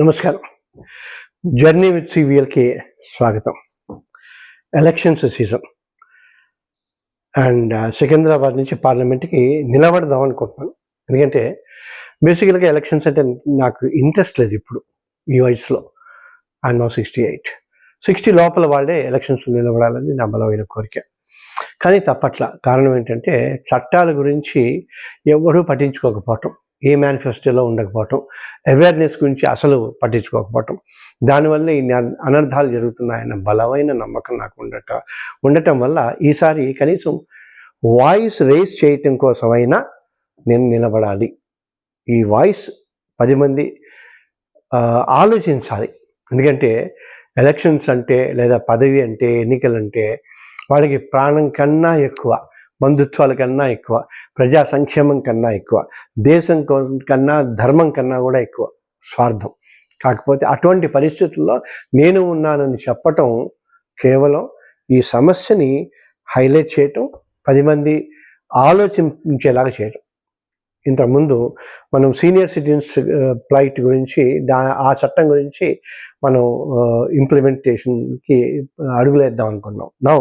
నమస్కారం. Journey with సివిఎల్కి స్వాగతం. Elections season and Secunderabad నుంచి పార్లమెంట్కి నిలబడదాం అనుకుంటున్నాను. ఎందుకంటే బేసికల్గా ఎలక్షన్స్ అంటే నాకు ఇంట్రెస్ట్ లేదు ఇప్పుడు ఈ వయసులో. I'm now 68. 60 లోపల వాళ్ళే ఎలక్షన్స్ నిలబడాలని నా బలమైన కోరిక. కానీ తప్పట్ల. కారణం ఏంటంటే చట్టాల గురించి ఎవరూ పట్టించుకోకపోవటం, ఏ మేనిఫెస్టోలో ఉండకపోవటం, అవేర్నెస్ గురించి అసలు పట్టించుకోకపోవటం, దానివల్ల ఈ అనర్థాలు జరుగుతున్నాయన్న బలమైన నమ్మకం నాకు ఉండటం వల్ల ఈసారి కనీసం వాయిస్ రేస్ చేయటం కోసమైనా నేను నిలబడాలి. ఈ వాయిస్ 10 మంది ఆలోచించాలి. ఎందుకంటే ఎలక్షన్స్ అంటే లేదా పదవి అంటే ఎన్నికలంటే వాళ్ళకి ప్రాణం కన్నా ఎక్కువ, బంధుత్వాల కన్నా ఎక్కువ, ప్రజా సంక్షేమం కన్నా ఎక్కువ, దేశం కన్నా ధర్మం కన్నా కూడా ఎక్కువ స్వార్థం. కాకపోతే అటువంటి పరిస్థితుల్లో నేను ఉన్నానని చెప్పటం కేవలం ఈ సమస్యని హైలైట్ చేయటం, 10 మంది ఆలోచించేలాగా చేయటం. ఇంతకుముందు మనం సీనియర్ సిటిజన్స్ ప్లైట్ గురించి ఆ చట్టం గురించి మనం ఇంప్లిమెంటేషన్కి అడుగులేద్దాం అనుకున్నాం. నౌ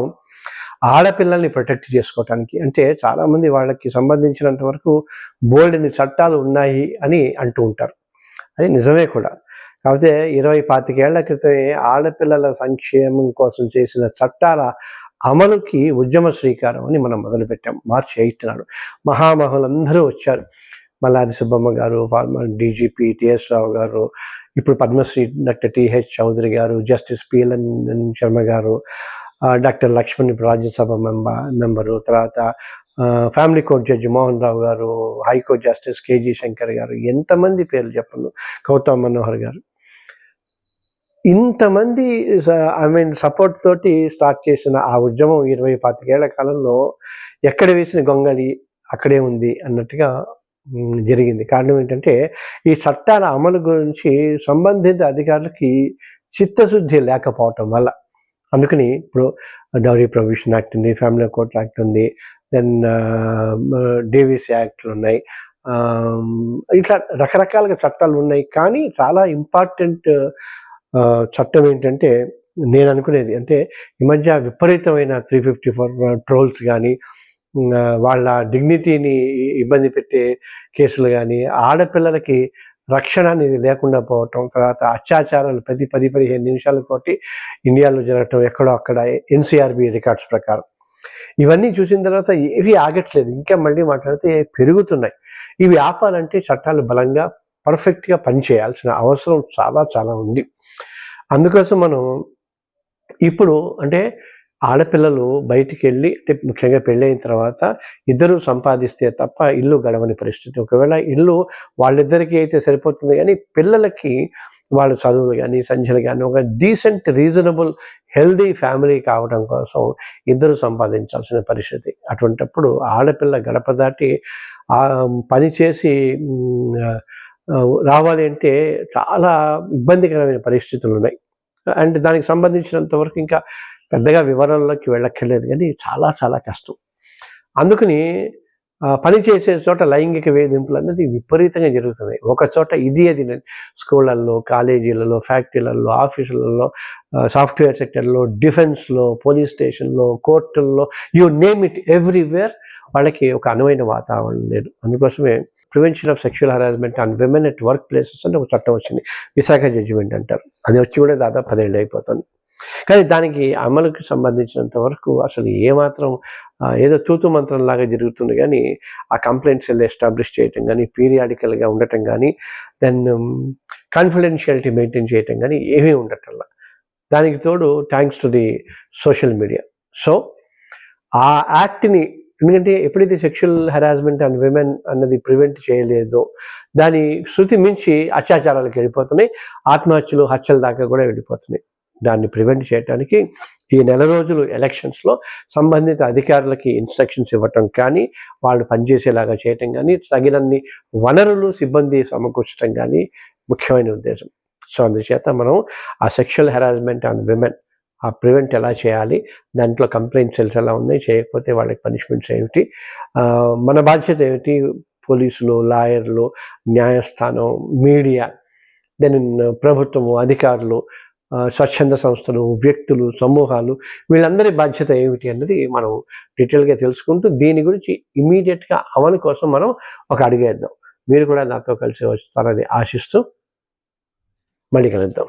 ఆడపిల్లల్ని ప్రొటెక్ట్ చేసుకోవటానికి అంటే చాలామంది వాళ్ళకి సంబంధించినంత వరకు బోల్డెన్ని చట్టాలు ఉన్నాయి అని అంటూ ఉంటారు. అది నిజమే కూడా. కాకపోతే 20-25 ఏళ్ల క్రితమే ఆడపిల్లల సంక్షేమం కోసం చేసిన చట్టాల అమలుకి ఉద్యమ శ్రీకారం అని మనం మొదలుపెట్టాం. March 8 నాడు మహామహులందరూ వచ్చారు. మల్లాది సుబ్బమ్మ గారు, ఫార్మర్ డీజీపీ టిఎస్ రావు గారు, ఇప్పుడు పద్మశ్రీ డాక్టర్ టిహెచ్ చౌదరి గారు, జస్టిస్ పిఎల్ఎన్ శర్మ గారు, డాక్టర్ లక్ష్మణ్ రాజ్యసభ మెంబరు, తర్వాత family court judge Mohan Rao గారు, హైకోర్టు జస్టిస్ కేజీ శంకర్ గారు, ఎంతమంది పేర్లు చెప్పను, గౌతమ్ మనోహర్ గారు, ఇంతమంది సపోర్ట్ తోటి స్టార్ట్ చేసిన ఆ ఉద్యమం 20-25 ఏళ్ల కాలంలో ఎక్కడ వేసిన గొంగళి అక్కడే ఉంది అన్నట్టుగా జరిగింది. కారణం ఏంటంటే ఈ చట్టాల అమలు గురించి సంబంధిత అధికారులకి చిత్తశుద్ధి లేకపోవటం వల్ల. అందుకని ఇప్పుడు డౌరీ ప్రొవిషన్ యాక్ట్ ఉంది, ఫ్యామిలీ కోర్ట్ యాక్ట్ ఉంది, దెన్ డేవిస్ యాక్ట్లు ఉన్నాయి, ఇట్లా రకరకాలుగా చట్టాలు ఉన్నాయి. కానీ చాలా ఇంపార్టెంట్ చట్టం ఏంటంటే నేను అనుకునేది అంటే ఈ మధ్య విపరీతమైన 354 ట్రోల్స్ కానీ, వాళ్ళ డిగ్నిటీని ఇబ్బంది పెట్టే కేసులు కానీ, ఆడపిల్లలకి రక్షణ అనేది లేకుండా పోవటం, తర్వాత అత్యాచారాలు ప్రతి 10-15 నిమిషాలకోటి ఇండియాలో జరగటం ఎక్కడో అక్కడ ఎన్సీఆర్బీ రికార్డ్స్ ప్రకారం. ఇవన్నీ చూసిన తర్వాత ఏవి ఆగట్లేదు, ఇంకా మళ్ళీ మాట్లాడితే పెరుగుతున్నాయి. ఇవి ఆపాలంటే చట్టాలు బలంగా పర్ఫెక్ట్గా పనిచేయాల్సిన అవసరం చాలా చాలా ఉంది. అందుకోసం మనం ఇప్పుడు అంటే ఆడపిల్లలు బయటికి వెళ్ళి అంటే ముఖ్యంగా పెళ్ళైన తర్వాత ఇద్దరు సంపాదిస్తే తప్ప ఇల్లు గడవని పరిస్థితి. ఒకవేళ ఇల్లు వాళ్ళిద్దరికీ అయితే సరిపోతుంది, కానీ పిల్లలకి వాళ్ళ చదువులు కానీ సంధ్యలు కానీ ఒక డీసెంట్ రీజనబుల్ హెల్దీ ఫ్యామిలీ కావడం కోసం ఇద్దరు సంపాదించాల్సిన పరిస్థితి. అటువంటప్పుడు ఆడపిల్ల గడప దాటి పని చేసి రావాలి అంటే చాలా ఇబ్బందికరమైన పరిస్థితులు ఉన్నాయి. అండ్ దానికి సంబంధించినంత వరకు ఇంకా పెద్దగా వివరాల్లోకి వెళ్ళక్కర్లేదు, కానీ చాలా చాలా కష్టం. అందుకని పని చేసే చోట లైంగిక వేధింపులు అనేది విపరీతంగా జరుగుతున్నాయి. ఒక చోట ఇది అది స్కూళ్ళల్లో, కాలేజీలలో, ఫ్యాక్టరీలలో, ఆఫీసులలో, సాఫ్ట్వేర్ సెక్టర్లో, డిఫెన్స్లో, పోలీస్ స్టేషన్లో, కోర్టుల్లో, యూ నేమ్ ఇట్, ఎవ్రీవేర్ వాళ్ళకి ఒక అనువైన వాతావరణం లేదు. అందుకోసమే prevention of sexual harassment and women at work places అంటే ఒక చట్టం వచ్చింది, విశాఖ జడ్జిమెంట్ అంటారు. అది వచ్చి కూడా దాదాపు 10 ఏళ్ళు అయిపోతుంది. కానీ దానికి అమలుకి సంబంధించినంత వరకు అసలు ఏమాత్రం ఏదో తూతు మంత్రంలాగా జరుగుతుంది. కానీ ఆ కంప్లైంట్ సెల్ ఎస్టాబ్లిష్ చేయటం కానీ, పీరియాడికల్గా ఉండటం కానీ, దెన్ కాన్ఫిడెన్షియాలిటీ మెయింటైన్ చేయటం కానీ ఏమీ ఉండటంలా. దానికి తోడు thanks to the social media. So ఆ యాక్ట్ని ఎందుకంటే ఎప్పుడైతే సెక్షువల్ హెరాస్మెంట్ అండ్ విమెన్ అన్నది ప్రివెంట్ చేయలేదో దాని శృతి మించి అత్యాచారాలకు వెళ్ళిపోతున్నాయి, ఆత్మహత్యలు, హత్యల దాకా కూడా వెళ్ళిపోతున్నాయి. దాన్ని ప్రివెంట్ చేయడానికి ఈ నెల రోజులు ఎలక్షన్స్లో సంబంధిత అధికారులకి ఇన్స్ట్రక్షన్స్ ఇవ్వటం కానీ, వాళ్ళు పనిచేసేలాగా చేయటం కానీ, తగినన్ని వనరులు సిబ్బంది సమకూర్చడం కానీ ముఖ్యమైన ఉద్దేశం. సో అందుచేత మనం ఆ సెక్షువల్ హెరాస్మెంట్ అండ్ విమెన్ ఆ ప్రివెంట్ ఎలా చేయాలి, దాంట్లో కంప్లైంట్ సెల్స్ ఎలా ఉన్నాయి, చేయకపోతే వాళ్ళకి పనిష్మెంట్స్ ఏమిటి, మన బాధ్యత ఏమిటి, పోలీసులు, లాయర్లు, న్యాయస్థానం, మీడియా దెన్ ప్రభుత్వము, అధికారులు, స్వచ్ఛంద సంస్థలు, వ్యక్తులు, సమూహాలు, వీళ్ళందరి బాధ్యత ఏమిటి అన్నది మనం డీటెయిల్గా తెలుసుకుంటూ దీని గురించి ఇమీడియట్గా అమలు కోసం మనం ఒక అడుగేద్దాం. మీరు కూడా నాతో కలిసి వస్తారని ఆశిస్తూ మళ్ళీ కలుద్దాం.